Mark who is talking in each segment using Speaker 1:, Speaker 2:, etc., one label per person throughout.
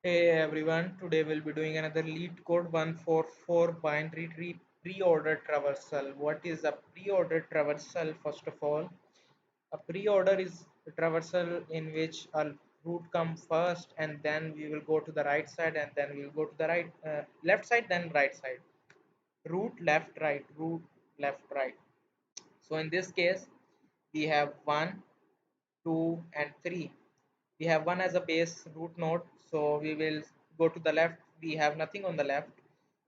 Speaker 1: Hey everyone, today we'll be doing another Leetcode 144 binary tree pre-order traversal. What is a pre-order traversal? First of all, a pre-order is a traversal in which a route comes first and then we will go to the right side and then we'll go to the left side then right side. Route left right. So in this case, we have 1, 2 and 3. We have 1 as a base root node, so we will go to the left. We have nothing on the left,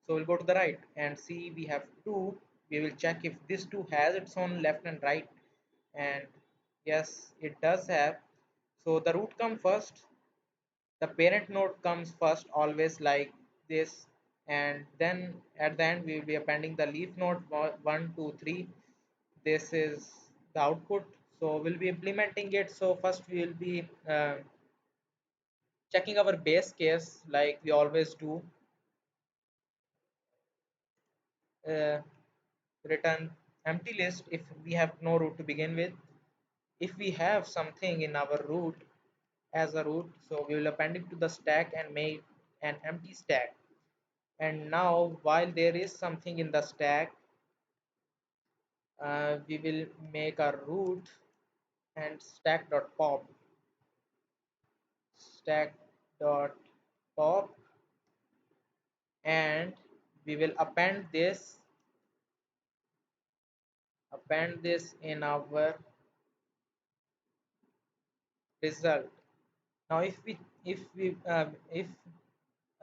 Speaker 1: so we'll go to the right and see we have 2. We will check if this 2 has its own left and right, and yes, it does have. So the root comes first, the parent node comes first always like this, and then at the end we will be appending the leaf node 1 2 3. This is the output, so we'll be implementing it. So first we will be checking our base case like we always do. uh, Return empty list if we have no root to begin with. If we have something in our root as a root, so we will append it to the stack and make an empty stack. And now while there is something in the stack, we will make a root and stack.pop, and we will append this in our result. Now if we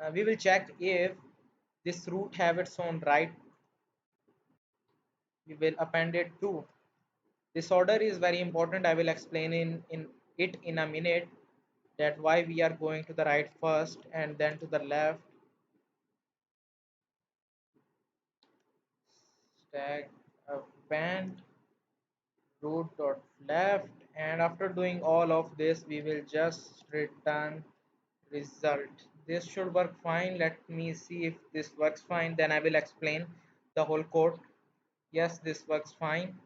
Speaker 1: will check if this root have its own right, we will append it to. This order is very important. I will explain in it in a minute, that why we are going to the right first and then to the left. Stack append root dot left, and after doing all of this we will just return result. This should work fine. Let me see if this works fine, then I will explain the whole code. Yes, this works fine.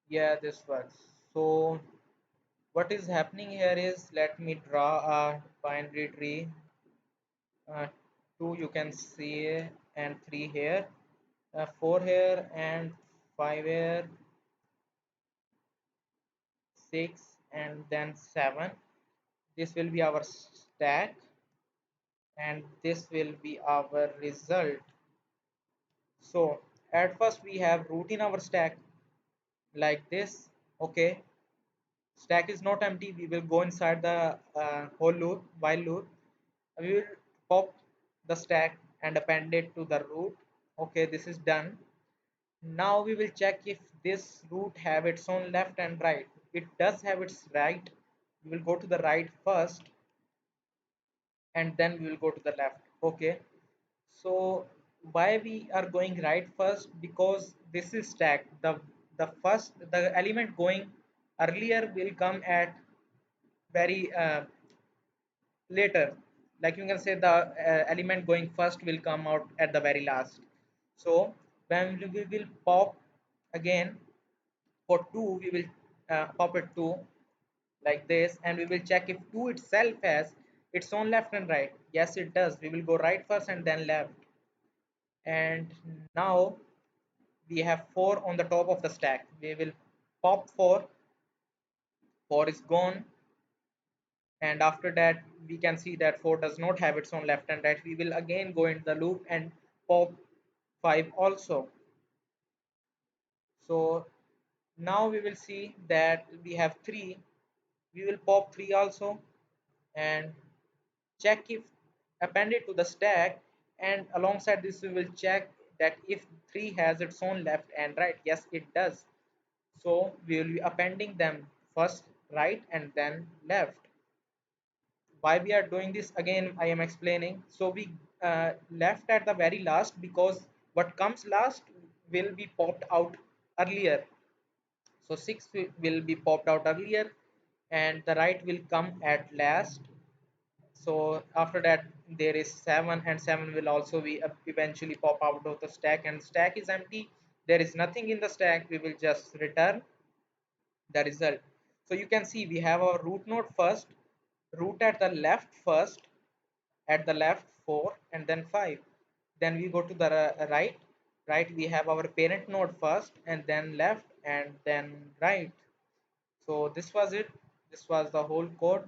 Speaker 1: Yeah, this works. So what is happening here is, let me draw a binary tree. 2 you can see, and 3 here, 4 here and 5 here, 6 and then 7. This will be our stack and this will be our result. So at first we have root in our stack like this. Okay, stack is not empty. We will go inside the whole loop, while loop. We will pop the stack and append it to the root. Okay, this is done. Now we will check if this root have its own left and right. It does have its right. We will go to the right first and then we will go to the left. Okay, so why we are going right first? Because this is stack. The element going earlier will come at very later. Like you can say, the element going first will come out at the very last. So when we will pop again for 2, we will pop it 2 like this, and we will check if 2 itself has its own left and right. Yes, it does. We will go right first and then left. And now we have 4 on the top of the stack. We will pop 4. 4 is gone, and after that we can see that 4 does not have its own left and right. We will again go into the loop and pop 5 also. So now we will see that we have 3. We will pop 3 also and check if append it to the stack, and alongside this we will check that if 3 has its own left and right. Yes, it does. So we will be appending them first right and then left. Why we are doing this, again I am explaining. So we left at the very last because what comes last will be popped out earlier. So 6 will be popped out earlier and the right will come at last. So after that there is 7, and 7 will also be eventually pop out of the stack, and stack is empty. There is nothing in the stack. We will just return the result. So you can see we have our root node first, root at the left first, at the left 4 and then 5. Then we go to the right, we have our parent node first and then left and then right. So this was it. This was the whole code.